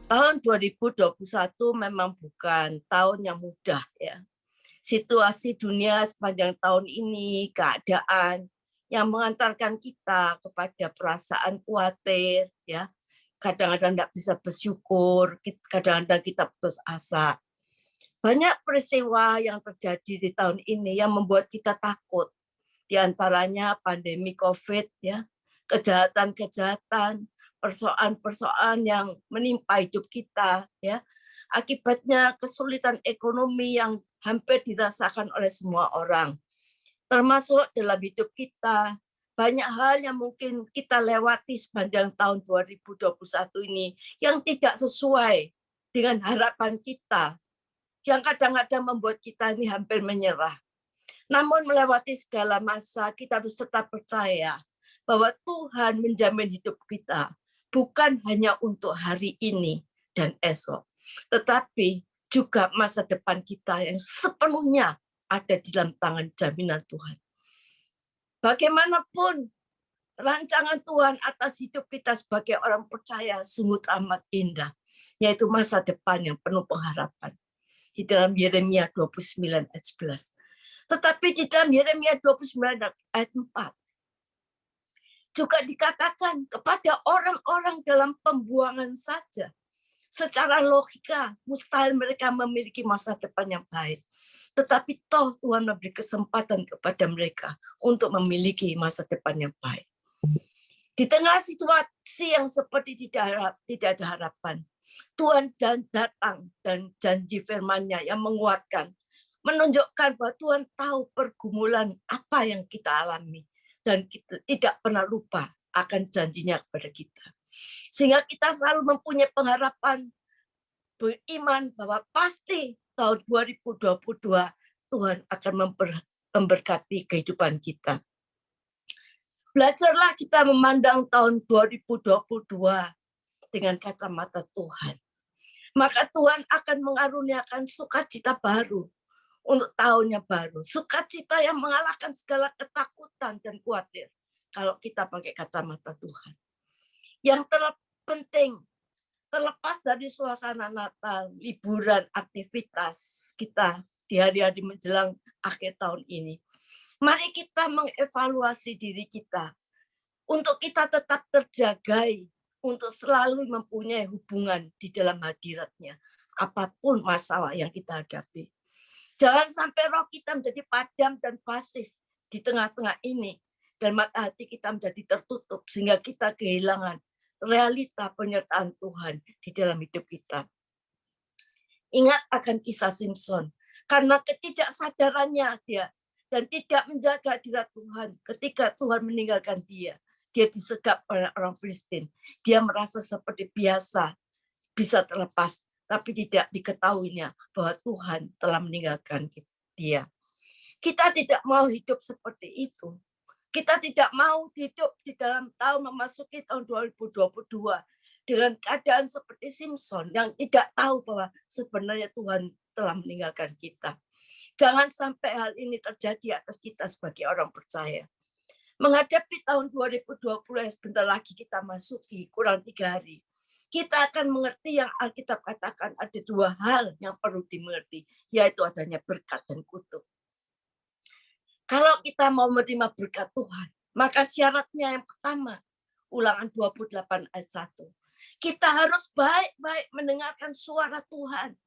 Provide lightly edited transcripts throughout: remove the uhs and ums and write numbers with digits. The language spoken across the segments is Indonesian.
Tahun 2021 memang bukan tahun yang mudah ya. Situasi dunia sepanjang tahun ini, keadaan yang mengantarkan kita kepada perasaan khawatir ya. Kadang-kadang tidak bisa bersyukur, kadang-kadang kita putus asa. Banyak peristiwa yang terjadi di tahun ini yang membuat kita takut. Di antaranya pandemi COVID ya, kejahatan-kejahatan, persoalan-persoalan yang menimpa hidup kita ya. Akibatnya kesulitan ekonomi yang hampir dirasakan oleh semua orang. Termasuk dalam hidup kita, banyak hal yang mungkin kita lewati sepanjang tahun 2021 ini yang tidak sesuai dengan harapan kita, yang kadang-kadang membuat kita ini hampir menyerah. Namun melewati segala masa, kita harus tetap percaya bahwa Tuhan menjamin hidup kita, bukan hanya untuk hari ini dan esok, tetapi juga masa depan kita yang sepenuhnya ada di dalam tangan jaminan Tuhan. Bagaimanapun rancangan Tuhan atas hidup kita sebagai orang percaya sungguh amat indah, yaitu masa depan yang penuh pengharapan. Di dalam Yeremia 29 ayat 11. Tetapi di dalam Yeremia 29 ayat 4 juga dikatakan kepada orang-orang dalam pembuangan saja. Secara logika, mustahil mereka memiliki masa depan yang baik. Tetapi toh Tuhan memberi kesempatan kepada mereka untuk memiliki masa depan yang baik. Di tengah situasi yang seperti tidak ada harapan, Tuhan datang dan janji firman-Nya yang menguatkan, menunjukkan bahwa Tuhan tahu pergumulan apa yang kita alami dan kita tidak pernah lupa akan janjinya kepada kita. Sehingga kita selalu mempunyai pengharapan, beriman bahwa pasti tahun 2022 Tuhan akan memberkati kehidupan kita. Belajarlah kita memandang tahun 2022 dengan kacamata Tuhan. Maka Tuhan akan mengaruniakan sukacita baru untuk tahun yang baru. Sukacita yang mengalahkan segala ketakutan dan khawatir kalau kita pakai kacamata Tuhan. Yang terpenting, terlepas dari suasana Natal, liburan, aktivitas kita di hari-hari menjelang akhir tahun ini, mari kita mengevaluasi diri kita untuk kita tetap terjagai, untuk selalu mempunyai hubungan di dalam hadirat-Nya, apapun masalah yang kita hadapi. Jangan sampai roh kita menjadi padam dan pasif di tengah-tengah ini, dan mata hati kita menjadi tertutup, sehingga kita kehilangan realita penyertaan Tuhan di dalam hidup kita. Ingat akan kisah Simpson, karena ketidaksadarannya dia, dan tidak menjaga hadirat Tuhan, ketika Tuhan meninggalkan dia disekap oleh orang Filistin. Dia merasa seperti biasa, bisa terlepas, tapi tidak diketahuinya bahwa Tuhan telah meninggalkan dia. Kita tidak mau hidup seperti itu. Kita tidak mau hidup di dalam tahun memasuki tahun 2022 dengan keadaan seperti Simpson yang tidak tahu bahwa sebenarnya Tuhan telah meninggalkan kita. Jangan sampai hal ini terjadi atas kita sebagai orang percaya. Menghadapi tahun 2020 yang sebentar lagi kita masuki, kurang 3 hari. Kita akan mengerti yang Alkitab katakan ada 2 hal yang perlu dimengerti, yaitu adanya berkat dan kutuk. Kalau kita mau menerima berkat Tuhan, maka syaratnya yang pertama, Ulangan 28 ayat 1. Kita harus baik-baik mendengarkan suara Tuhan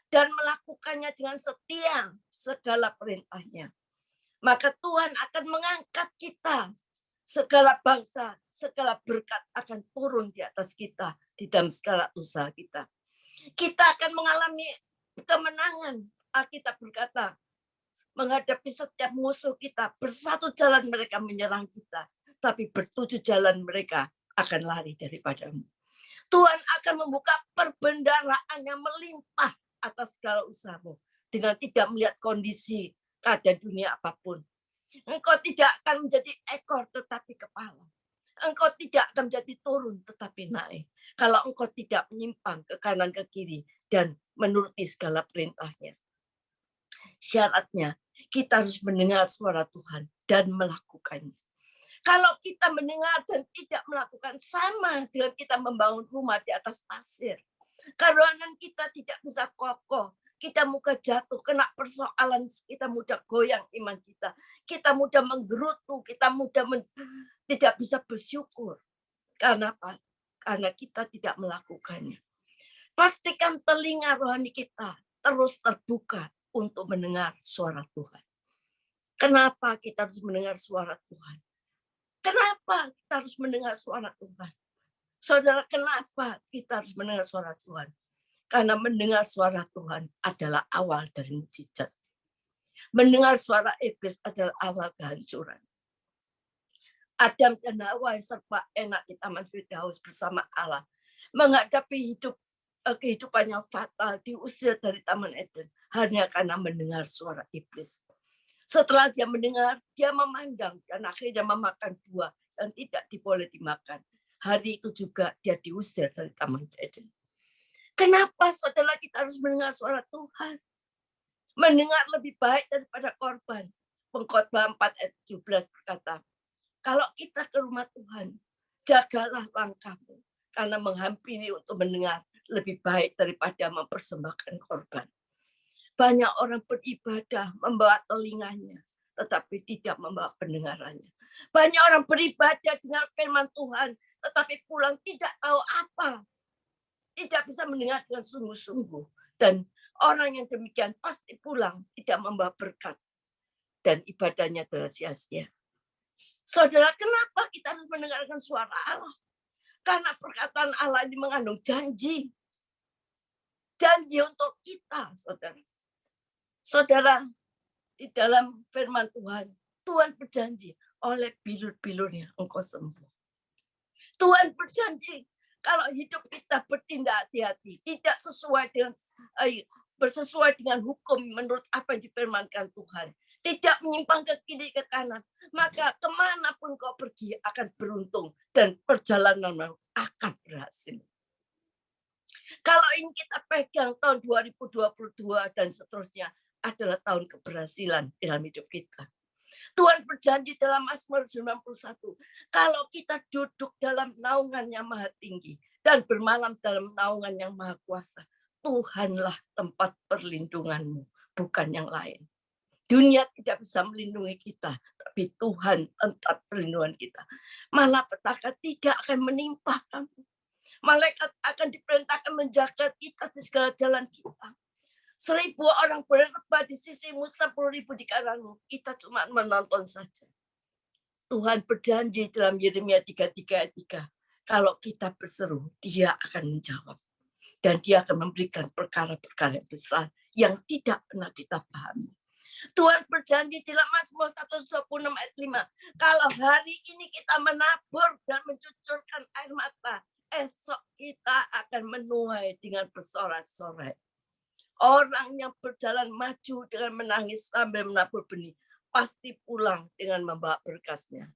dan melakukannya dengan setia segala perintahnya. Maka Tuhan akan mengangkat kita. Segala bangsa, segala berkat akan turun di atas kita di dalam segala usaha kita. Kita akan mengalami kemenangan. Alkitab berkata, menghadapi setiap musuh kita, bersatu jalan mereka menyerang kita, tapi bertujuh jalan mereka akan lari daripadamu. Tuhan akan membuka perbendaharaan yang melimpah atas segala usahamu dengan tidak melihat kondisi keadaan dunia apapun. Engkau tidak akan menjadi ekor tetapi kepala. Engkau tidak akan menjadi turun tetapi naik. Kalau engkau tidak menyimpang ke kanan ke kiri dan menuruti segala perintahnya. Syaratnya kita harus mendengar suara Tuhan dan melakukannya. Kalau kita mendengar dan tidak melakukan, sama dengan kita membangun rumah di atas pasir. Kerohanian kita tidak bisa kokoh. Kita mudah jatuh, kena persoalan, kita mudah goyang iman kita. Kita mudah menggerutu, kita mudah tidak bisa bersyukur. Karena apa? Karena kita tidak melakukannya. Pastikan telinga rohani kita terus terbuka untuk mendengar suara Tuhan. Kenapa kita harus mendengar suara Tuhan? Kenapa kita harus mendengar suara Tuhan? Saudara, kenapa kita harus mendengar suara Tuhan? Karena mendengar suara Tuhan adalah awal dari mukjizat. Mendengar suara iblis adalah awal kehancuran. Adam dan Hawa yang serba enak di Taman Firdaus bersama Allah. Menghadapi kehidupan yang fatal, diusir dari Taman Eden. Hanya karena mendengar suara iblis. Setelah dia mendengar, dia memandang dan akhirnya memakan buah yang tidak boleh dimakan. Hari itu juga dia diusir dari Taman Eden. Kenapa saudara kita harus mendengar suara Tuhan? Mendengar lebih baik daripada korban. Pengkhotbah 4 ayat 17 berkata, kalau kita ke rumah Tuhan, jagalah langkahmu. Karena menghampiri untuk mendengar lebih baik daripada mempersembahkan korban. Banyak orang beribadah membawa telinganya, tetapi tidak membawa pendengarannya. Banyak orang beribadah dengan firman Tuhan, tetapi pulang tidak tahu apa. Tidak bisa mendengar dengan sungguh-sungguh. Dan orang yang demikian pasti pulang tidak membawa berkat. Dan ibadahnya adalah sia-sia. Saudara, kenapa kita harus mendengarkan suara Allah? Karena perkataan Allah ini mengandung janji. Janji untuk kita, saudara. Saudara, di dalam firman Tuhan, Tuhan berjanji oleh bilur-bilurnya engkau sembuh. Tuhan berjanji kalau hidup kita bertindak hati-hati, tidak bersesuai dengan hukum menurut apa yang difirmankan Tuhan, tidak menyimpang ke kiri ke kanan, maka kemanapun kau pergi akan beruntung dan perjalanan akan berhasil. Kalau ini kita pegang tahun 2022 dan seterusnya adalah tahun keberhasilan dalam hidup kita. Tuhan berjanji dalam Mazmur 91, kalau kita duduk dalam naungan yang maha tinggi dan bermalam dalam naungan yang maha kuasa, Tuhanlah tempat perlindunganmu, bukan yang lain. Dunia tidak bisa melindungi kita, tapi Tuhan tempat perlindungan kita. Malapetaka tidak akan menimpa kamu. Malaikat akan diperintahkan menjaga kita di segala jalan kita. 1.000 orang berrebah di sisimu, 10.000 di kananmu. Kita cuma menonton saja. Tuhan berjanji dalam Yeremia 33 ayat 3. Kalau kita berseru, dia akan menjawab. Dan dia akan memberikan perkara-perkara yang besar yang tidak pernah kita pahami. Tuhan berjanji dalam Mazmur 126 ayat 5. Kalau hari ini kita menabur dan mencucurkan air mata, esok kita akan menuai dengan bersorak-sorai. Orang yang berjalan maju dengan menangis sambil menabur benih, pasti pulang dengan membawa berkasnya.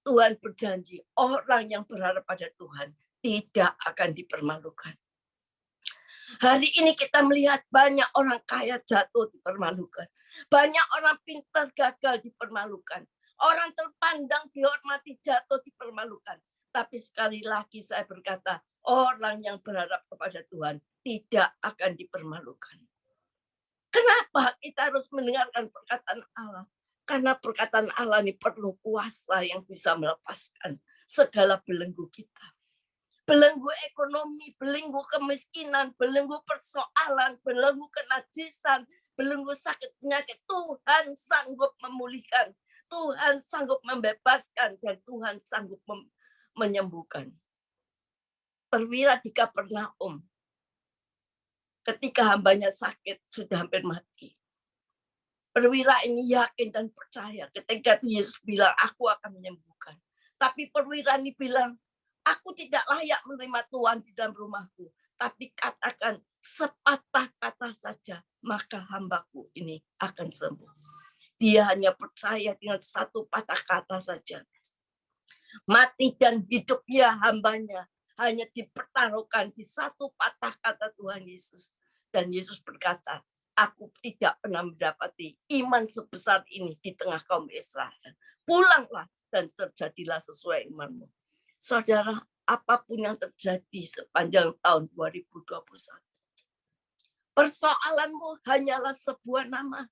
Tuhan berjanji, orang yang berharap pada Tuhan tidak akan dipermalukan. Hari ini kita melihat banyak orang kaya jatuh dipermalukan. Banyak orang pintar gagal dipermalukan. Orang terpandang dihormati jatuh dipermalukan. Tapi sekali lagi saya berkata, orang yang berharap kepada Tuhan tidak akan dipermalukan. Kenapa kita harus mendengarkan perkataan Allah? Karena perkataan Allah ini perlu kuasa yang bisa melepaskan segala belenggu kita. Belenggu ekonomi, belenggu kemiskinan, belenggu persoalan, belenggu kenajisan, belenggu sakit penyakit. Tuhan sanggup memulihkan, Tuhan sanggup membebaskan, dan Tuhan sanggup menyembuhkan. Perwira di Kapernaum, ketika hambanya sakit, sudah hampir mati. Perwira ini yakin dan percaya ketika Yesus bilang, aku akan menyembuhkan. Tapi perwira ini bilang, aku tidak layak menerima Tuhan di dalam rumahku. Tapi katakan sepatah kata saja, maka hambaku ini akan sembuh. Dia hanya percaya dengan satu patah kata saja. Mati dan hidupnya hambanya hanya dipertaruhkan di satu patah kata Tuhan Yesus. Dan Yesus berkata, aku tidak pernah mendapati iman sebesar ini di tengah kaum Israel. Pulanglah dan terjadilah sesuai imanmu. Saudara, apapun yang terjadi sepanjang tahun 2021, persoalanmu hanyalah sebuah nama.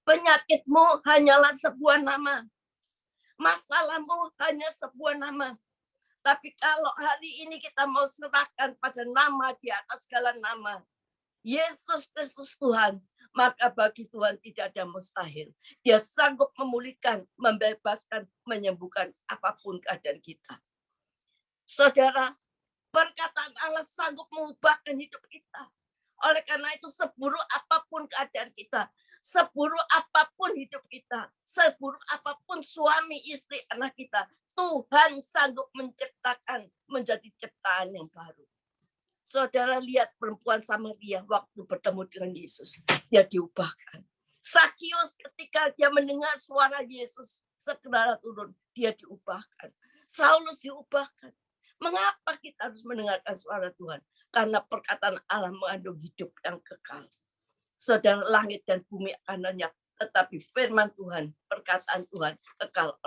Penyakitmu hanyalah sebuah nama. Masalahmu hanya sebuah nama. Tapi kalau hari ini kita mau serahkan pada nama di atas segala nama, Yesus Kristus Tuhan, maka bagi Tuhan tidak ada mustahil. Dia sanggup memulihkan, membebaskan, menyembuhkan apapun keadaan kita. Saudara, perkataan Allah sanggup mengubahkan hidup kita. Oleh karena itu, seburuk apapun keadaan kita, seburuk apapun hidup kita, seburuk apapun suami, istri, anak kita, Tuhan sanggup menciptakan menjadi ciptaan yang baru. Saudara lihat perempuan Samaria waktu bertemu dengan Yesus. Dia diubahkan. Sakius ketika dia mendengar suara Yesus segera turun. Dia diubahkan. Saulus diubahkan. Mengapa kita harus mendengarkan suara Tuhan? Karena perkataan Allah mengandung hidup yang kekal. Saudara, langit dan bumi akan lenyap. Tetapi firman Tuhan, perkataan Tuhan kekal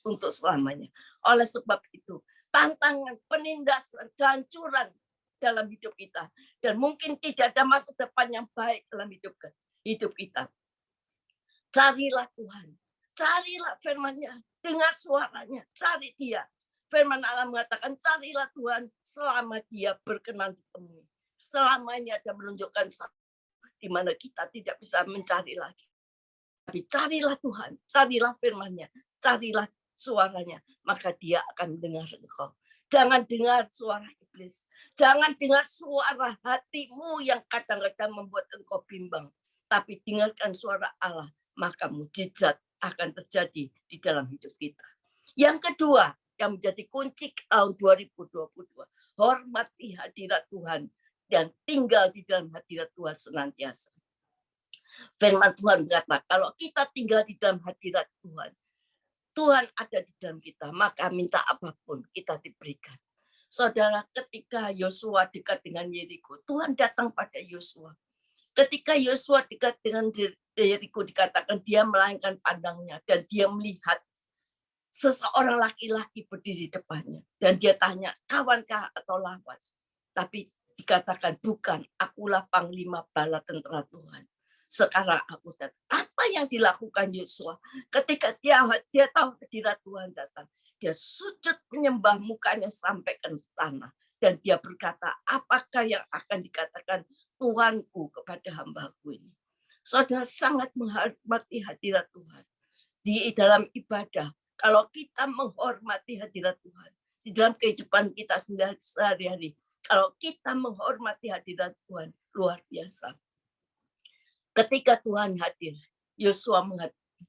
untuk selamanya. Oleh sebab itu, tantangan, penindasan, kehancuran dalam hidup kita. Dan mungkin tidak ada masa depan yang baik dalam hidup kita. Carilah Tuhan. Carilah firman-Nya. Dengar suaranya. Cari Dia. Firman Allah mengatakan, carilah Tuhan selama Dia berkenan ditemui. Selamanya Dia menunjukkan di mana kita tidak bisa mencari lagi. Tapi carilah Tuhan. Carilah firman-Nya. Carilah suaranya. Maka Dia akan mendengar engkau. Jangan dengar suara iblis. Jangan dengar suara hatimu yang kadang-kadang membuat engkau bimbang. Tapi dengarkan suara Allah. Maka mukjizat akan terjadi di dalam hidup kita. Yang kedua, yang menjadi kunci tahun 2022. Hormati hadirat Tuhan. Dan tinggal di dalam hadirat Tuhan senantiasa. Firman Tuhan berkata, kalau kita tinggal di dalam hadirat Tuhan, Tuhan ada di dalam kita, maka minta apapun kita diberikan. Saudara, ketika Yosua dekat dengan Yeriko, Tuhan datang pada Yosua. Ketika Yosua dekat dengan Yeriko, dikatakan dia melayangkan pandangnya dan dia melihat seseorang laki-laki berdiri di depannya. Dan dia tanya, kawankah atau lawan? Tapi dikatakan, bukan, akulah panglima bala tentara Tuhan. Sekarang aku datang. Apa yang dilakukan Yosua? Ketika dia tahu hadirat Tuhan datang, dia sujud menyembah, mukanya sampai ke tanah. Dan dia berkata, apakah yang akan dikatakan Tuhanku kepada hambaku ini? Saudara, sangat menghormati hadirat Tuhan. Di dalam ibadah, kalau kita menghormati hadirat Tuhan, di dalam kehidupan kita sehari-hari, kalau kita menghormati hadirat Tuhan, luar biasa. Ketika Tuhan hadir, Yosua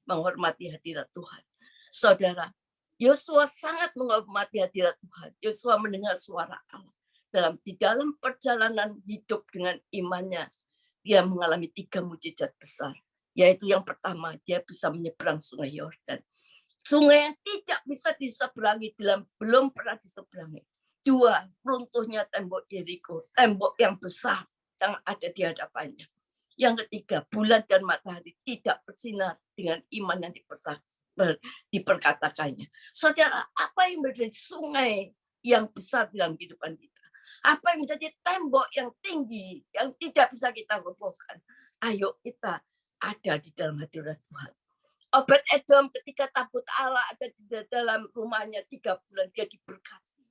menghormati hadirat Tuhan. Saudara, Yosua sangat menghormati hadirat Tuhan. Yosua mendengar suara Allah. Di dalam perjalanan hidup dengan imannya, dia mengalami 3 mukjizat besar. Yaitu yang pertama, dia bisa menyeberang sungai Yordan. Sungai yang tidak bisa diseberangi, belum pernah diseberangi. 2, runtuhnya tembok Yeriko, tembok yang besar yang ada di hadapannya. Yang ketiga, bulan dan matahari tidak bersinar dengan iman yang diperkatakannya. Saudara, apa yang menjadi sungai yang besar dalam kehidupan kita? Apa yang menjadi tembok yang tinggi yang tidak bisa kita robohkan? Ayo kita ada di dalam hadirat Tuhan. Obed-Edom ketika tabut Allah ada di dalam rumahnya 3 bulan, dia diberkati.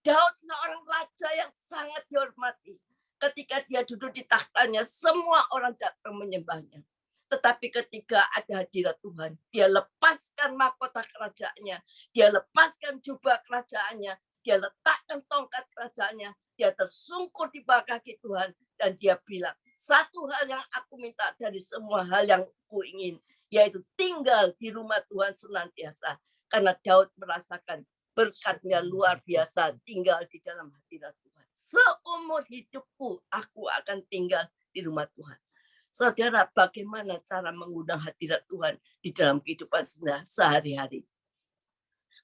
Daud seorang raja yang sangat dihormati. Ketika dia duduk di tahtanya, semua orang datang menyembahnya. Tetapi ketika ada hadirat Tuhan, dia lepaskan mahkota kerajaannya, dia lepaskan jubah kerajaannya, dia letakkan tongkat kerajaannya, dia tersungkur di bawah kaki Tuhan, dan dia bilang, satu hal yang aku minta dari semua hal yang aku ingin, yaitu tinggal di rumah Tuhan senantiasa. Karena Daud merasakan berkatnya luar biasa tinggal di dalam hadirat Tuhan. Seumur hidupku, aku akan tinggal di rumah Tuhan. Saudara, bagaimana cara mengundang hadirat Tuhan di dalam kehidupan sehari-hari?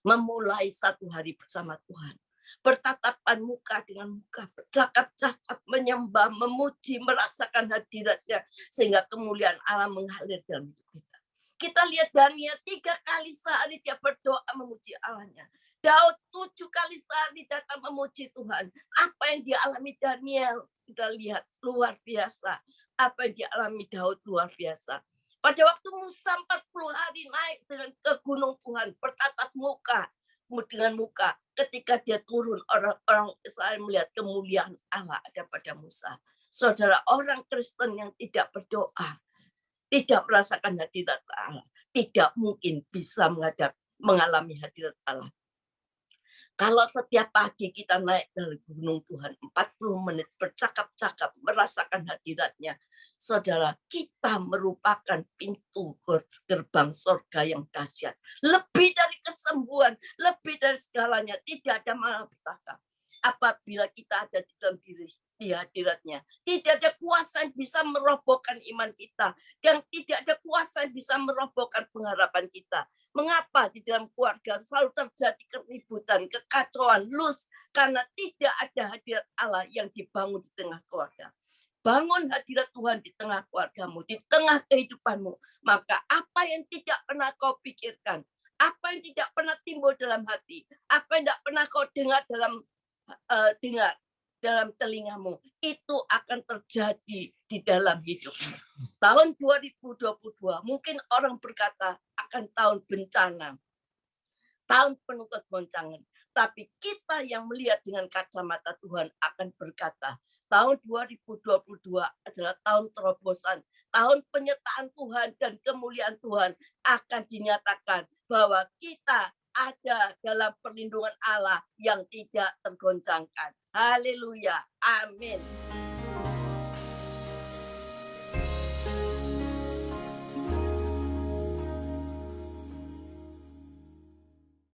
Memulai satu hari bersama Tuhan. Bertatapan muka dengan muka, bercakap-cakap, menyembah, memuji, merasakan hadiratnya, sehingga kemuliaan Allah mengalir dalam hidup kita. Kita lihat Daniel 3 kali sehari dia berdoa memuji Allahnya. Daud 7 kali sehari datang memuji Tuhan. Apa yang dialami Daniel, kita lihat luar biasa. Apa yang dialami Daud luar biasa. Pada waktu Musa 40 hari naik dengan ke gunung Tuhan, bertatap muka dengan muka. Ketika dia turun, orang-orang Israel melihat kemuliaan Allah ada pada Musa. Saudara, orang Kristen yang tidak berdoa, tidak merasakan hadirat Allah, tidak mungkin bisa mengalami hadirat Allah. Kalau setiap pagi kita naik dari gunung Tuhan 40 menit bercakap-cakap merasakan hadiratnya, saudara, kita merupakan pintu gerbang surga yang dahsyat. Lebih dari kesembuhan, lebih dari segalanya, tidak ada malapetaka. Apabila kita ada di dalam diri di hadiratnya, tidak ada kuasa yang bisa merobohkan iman kita, dan tidak ada kuasa yang bisa merobohkan pengharapan kita. Mengapa di dalam keluarga selalu terjadi keributan, kekacauan, lus? Karena tidak ada hadirat Allah yang dibangun di tengah keluarga. Bangun hadirat Tuhan di tengah keluargamu, di tengah kehidupanmu. Maka apa yang tidak pernah kau pikirkan, apa yang tidak pernah timbul dalam hati, apa yang tidak pernah kau dengar dalam telingamu, itu akan terjadi di dalam hidupmu. Tahun 2022, mungkin orang berkata akan tahun bencana, tahun penuh kegoncangan. Tapi kita yang melihat dengan kacamata Tuhan akan berkata, tahun 2022 adalah tahun terobosan, tahun penyertaan Tuhan dan kemuliaan Tuhan akan dinyatakan bahwa kita ada dalam perlindungan Allah yang tidak tergoncangkan. Haleluya. Amin.